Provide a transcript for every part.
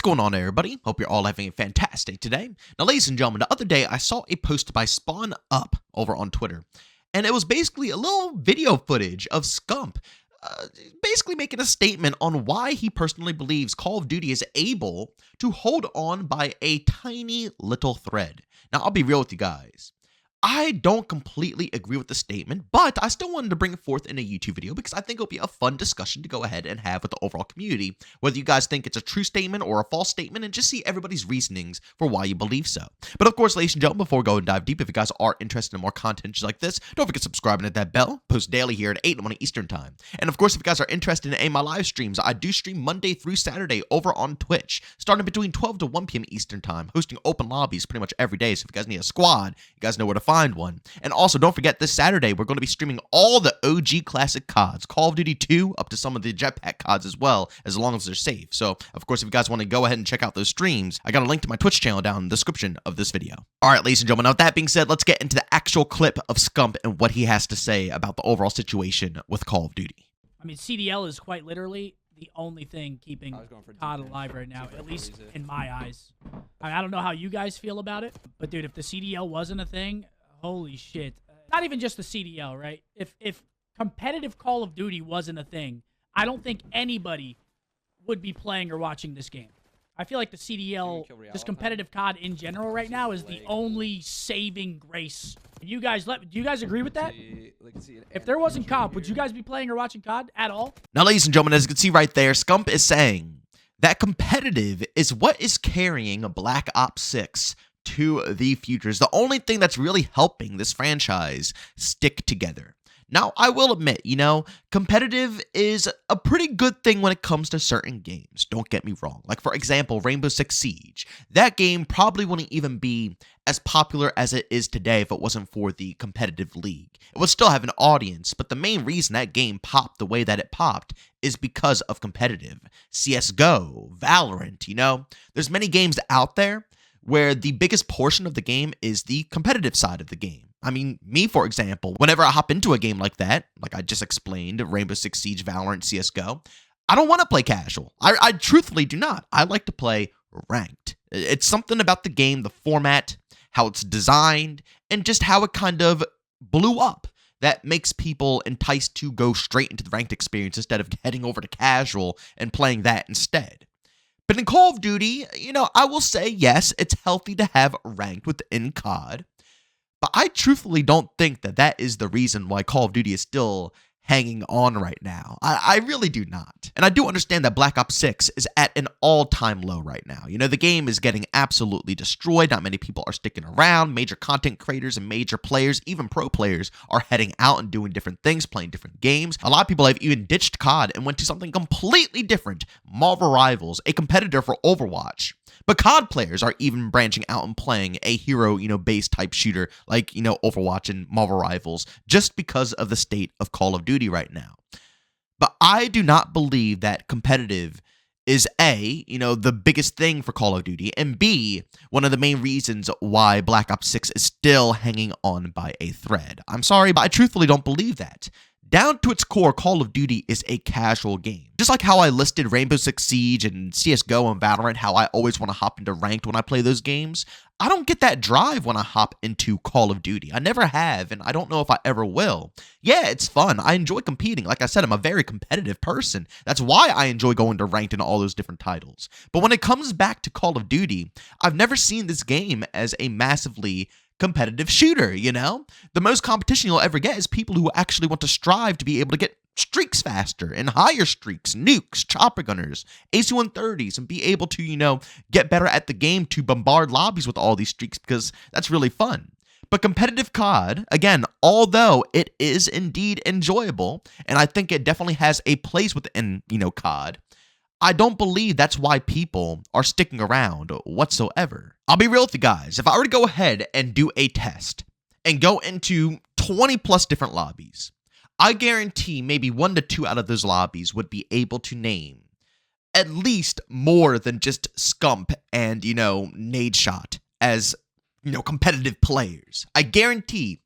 going on, everybody? Hope you're all having a fantastic today. Now, ladies and gentlemen, the other day I saw a post by Spawn Up over on Twitter, and it was basically a little video footage of Scump basically making a statement on why he personally believes Call of Duty is able to hold on by a tiny little thread. Now, I'll be real with you guys. I don't completely agree with the statement, but I still wanted to bring it forth in a YouTube video because I think it'll be a fun discussion to go ahead and have with the overall community, whether you guys think it's a true statement or a false statement, and just see everybody's reasonings for why you believe so. But of course, ladies and gentlemen, before we go and dive deep, if you guys are interested in more content just like this, don't forget to subscribe and hit that bell. Post daily here at 8 in the morning Eastern Time. And of course, if you guys are interested in any of my live streams, I do stream Monday through Saturday over on Twitch, starting between 12 to 1 p.m. Eastern Time, hosting open lobbies pretty much every day. So if you guys need a squad, you guys know where to find one. And also, don't forget, this Saturday, we're going to be streaming all the OG classic CODs, Call of Duty 2, up to some of the jetpack CODs as well, as long as they're safe. So, of course, if you guys want to go ahead and check out those streams, I got a link to my Twitch channel down in the description of this video. All right, ladies and gentlemen, now with that being said, let's get into the actual clip of Scump and what he has to say about the overall situation with Call of Duty. I mean, CDL is quite literally the only thing keeping COD alive right now, at least in my eyes. I don't know how you guys feel about it, but dude, if the CDL wasn't a thing, holy shit. Not even just the CDL, right? If competitive Call of Duty wasn't a thing, I don't think anybody would be playing or watching this game. I feel like the CDL, this competitive COD in general right now, is the only saving grace. Do you guys agree with that? If there wasn't COD, would you guys be playing or watching COD at all? Now, ladies and gentlemen, as you can see right there, Scump is saying that competitive is what is carrying Black Ops 6 to the future. Is the only thing that's really helping this franchise stick together. Now, I will admit, competitive is a pretty good thing when it comes to certain games. Don't get me wrong. Like, for example, Rainbow Six Siege. That game probably wouldn't even be as popular as it is today if it wasn't for the competitive league. It would still have an audience, but the main reason that game popped the way that it popped is because of competitive. CSGO, Valorant, there's many games out there where the biggest portion of the game is the competitive side of the game. I mean, me, for example, whenever I hop into a game like that, like I just explained, Rainbow Six Siege, Valorant, CSGO, I don't want to play casual. I truthfully do not. I like to play ranked. It's something about the game, the format, how it's designed, and just how it kind of blew up that makes people enticed to go straight into the ranked experience instead of heading over to casual and playing that instead. But in Call of Duty, I will say, yes, it's healthy to have ranked within COD. But I truthfully don't think that that is the reason why Call of Duty is still hanging on right now. I really do not. And I do understand that Black Ops 6 is at an all-time low right now. The game is getting absolutely destroyed. Not many people are sticking around. Major content creators and major players, even pro players, are heading out and doing different things, playing different games. A lot of people have even ditched COD and went to something completely different. Marvel Rivals, a competitor for Overwatch. But COD players are even branching out and playing a hero-based type shooter like, Overwatch and Marvel Rivals just because of the state of Call of Duty right now. But I do not believe that competitive is A, the biggest thing for Call of Duty, and B, one of the main reasons why Black Ops 6 is still hanging on by a thread. I'm sorry, but I truthfully don't believe that. Down to its core, Call of Duty is a casual game. Just like how I listed Rainbow Six Siege and CSGO and Valorant, how I always want to hop into ranked when I play those games, I don't get that drive when I hop into Call of Duty. I never have, and I don't know if I ever will. Yeah, it's fun. I enjoy competing. Like I said, I'm a very competitive person. That's why I enjoy going to ranked in all those different titles. But when it comes back to Call of Duty, I've never seen this game as a massively competitive shooter, The most competition you'll ever get is people who actually want to strive to be able to get streaks faster and higher streaks, nukes, chopper gunners, AC-130s, and be able to, get better at the game to bombard lobbies with all these streaks because that's really fun. But competitive COD, again, although it is indeed enjoyable, and I think it definitely has a place within, COD, I don't believe that's why people are sticking around whatsoever. I'll be real with you guys. If I were to go ahead and do a test and go into 20 plus different lobbies, I guarantee maybe 1 to 2 out of those lobbies would be able to name at least more than just Scump and, Nadeshot as, competitive players. I guarantee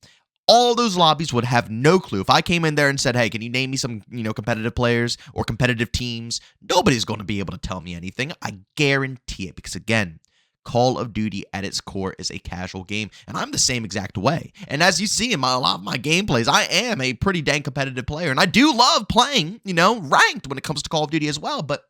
all those lobbies would have no clue. If I came in there and said, hey, can you name me some, competitive players or competitive teams? Nobody's going to be able to tell me anything. I guarantee it, because again, Call of Duty at its core is a casual game, and I'm the same exact way. And as you see in a lot of my gameplays, I am a pretty dang competitive player, and I do love playing, ranked when it comes to Call of Duty as well, but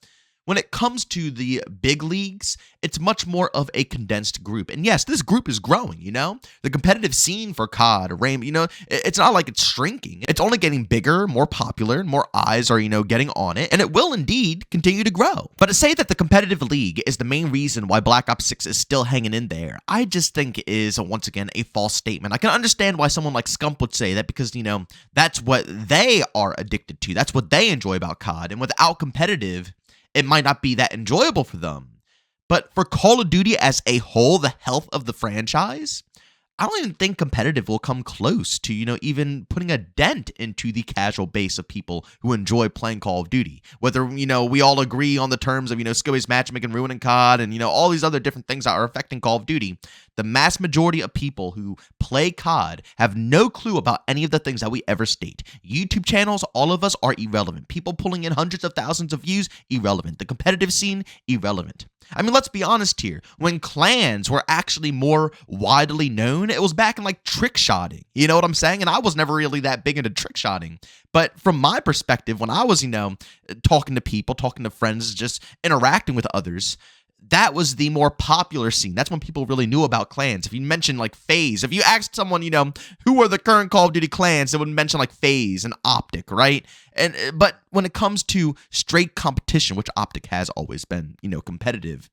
when it comes to the big leagues, it's much more of a condensed group. And yes, this group is growing, The competitive scene for COD, Rainbow, it's not like it's shrinking. It's only getting bigger, more popular, more eyes are, getting on it, and it will indeed continue to grow. But to say that the competitive league is the main reason why Black Ops 6 is still hanging in there, I just think is, once again, a false statement. I can understand why someone like Scump would say that because, that's what they are addicted to. That's what they enjoy about COD. And without competitive, it might not be that enjoyable for them. But for Call of Duty as a whole, the health of the franchise, I don't even think competitive will come close to, even putting a dent into the casual base of people who enjoy playing Call of Duty. Whether, we all agree on the terms of, skill-based matchmaking, ruining COD, and, all these other different things that are affecting Call of Duty, the mass majority of people who play COD have no clue about any of the things that we ever state. YouTube channels, all of us are irrelevant. People pulling in hundreds of thousands of views, irrelevant. The competitive scene, irrelevant. I mean, let's be honest here. When clans were actually more widely known, it was back in like trick shotting. You know what I'm saying? And I was never really that big into trick shotting. But from my perspective, when I was, talking to people, talking to friends, just interacting with others, that was the more popular scene. That's when people really knew about clans. If you mention like FaZe, if you asked someone, who are the current Call of Duty clans, they would mention like FaZe and Optic, right? But when it comes to straight competition, which Optic has always been, competitive,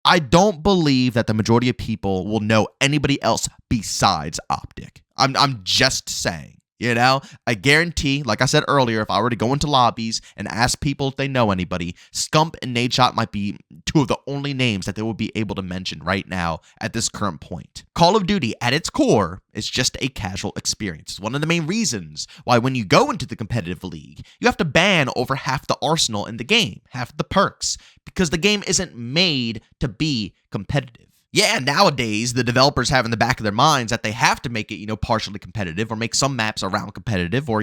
I don't believe that the majority of people will know anybody else besides Optic. I'm just saying. I guarantee, like I said earlier, if I were to go into lobbies and ask people if they know anybody, Scump and Nadeshot might be two of the only names that they will be able to mention right now at this current point. Call of Duty, at its core, is just a casual experience. It's one of the main reasons why when you go into the competitive league, you have to ban over half the arsenal in the game, half the perks, because the game isn't made to be competitive. Yeah, nowadays, the developers have in the back of their minds that they have to make it, partially competitive or make some maps around competitive or,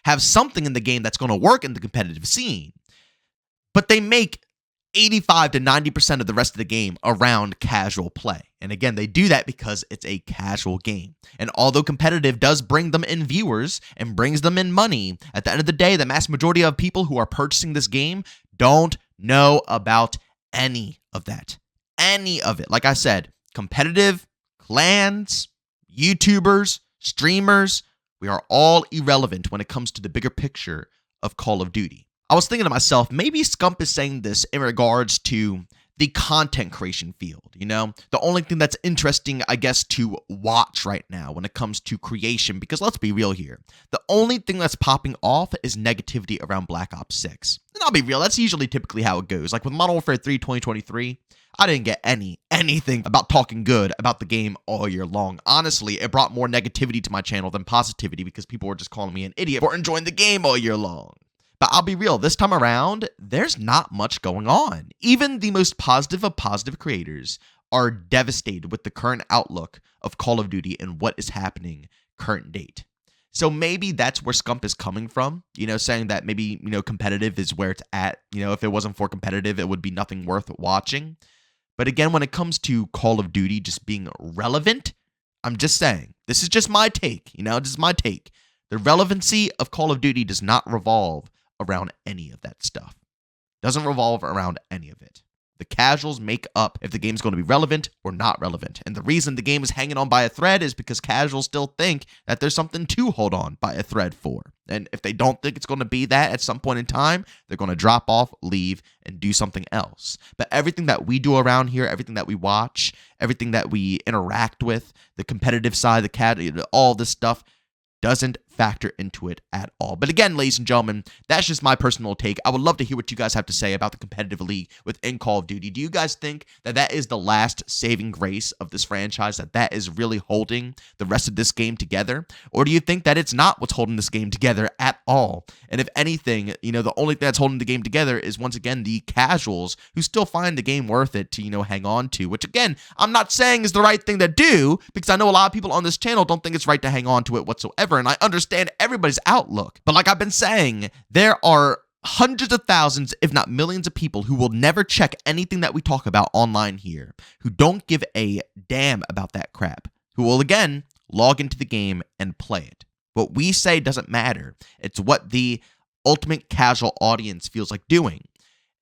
have something in the game that's going to work in the competitive scene. But they make 85 to 90% of the rest of the game around casual play. And again, they do that because it's a casual game. And although competitive does bring them in viewers and brings them in money, at the end of the day, the mass majority of people who are purchasing this game don't know about any of that. Any of it. Like I said, competitive, clans, YouTubers, streamers, we are all irrelevant when it comes to the bigger picture of Call of Duty. I was thinking to myself, maybe Scump is saying this in regards to the content creation field, The only thing that's interesting, I guess, to watch right now when it comes to creation, because let's be real here. The only thing that's popping off is negativity around Black Ops 6. And I'll be real, that's usually typically how it goes. Like with Modern Warfare 3 2023, I didn't get anything about talking good about the game all year long. Honestly, it brought more negativity to my channel than positivity because people were just calling me an idiot for enjoying the game all year long. But I'll be real, this time around, there's not much going on. Even the most positive of positive creators are devastated with the current outlook of Call of Duty and what is happening current date. So maybe that's where Scump is coming from, saying that maybe, competitive is where it's at. If it wasn't for competitive, it would be nothing worth watching. But again, when it comes to Call of Duty just being relevant, I'm just saying, this is just my take, this is my take. The relevancy of Call of Duty does not revolve around any of that stuff. Doesn't revolve around any of it. The casuals make up if the game's going to be relevant or not relevant. And the reason the game is hanging on by a thread is because casuals still think that there's something to hold on by a thread for. And if they don't think it's going to be that at some point in time, they're going to drop off, leave, and do something else. But everything that we do around here, everything that we watch, everything that we interact with, the competitive side, all this stuff doesn't factor into it at all. But again, ladies and gentlemen, that's just my personal take. I would love to hear what you guys have to say about the competitive league within Call of Duty. Do you guys think that that is the last saving grace of this franchise, that is really holding the rest of this game together? Or do you think that it's not what's holding this game together at all? And if anything, the only thing that's holding the game together is, once again, the casuals who still find the game worth it to, hang on to, which again, I'm not saying is the right thing to do, because I know a lot of people on this channel don't think it's right to hang on to it whatsoever, and I understand everybody's outlook. But like I've been saying, there are hundreds of thousands, if not millions of people who will never check anything that we talk about online here, who don't give a damn about that crap, who will, again, log into the game and play it. What we say doesn't matter. It's what the ultimate casual audience feels like doing.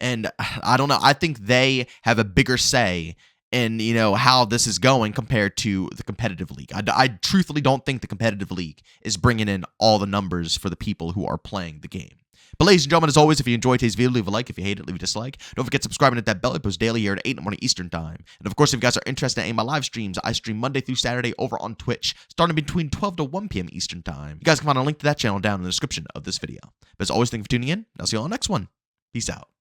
And I don't know, I think they have a bigger say in, how this is going compared to the competitive league. I truthfully don't think the competitive league is bringing in all the numbers for the people who are playing the game. But ladies and gentlemen, as always, if you enjoyed today's video, leave a like. If you hate it, leave a dislike. Don't forget to subscribe and hit that bell. I post daily here at 8 in the morning Eastern time. And of course, if you guys are interested in any of my live streams, I stream Monday through Saturday over on Twitch, starting between 12 to 1 p.m. Eastern time. You guys can find a link to that channel down in the description of this video. But as always, thank you for tuning in, and I'll see you all on the next one. Peace out.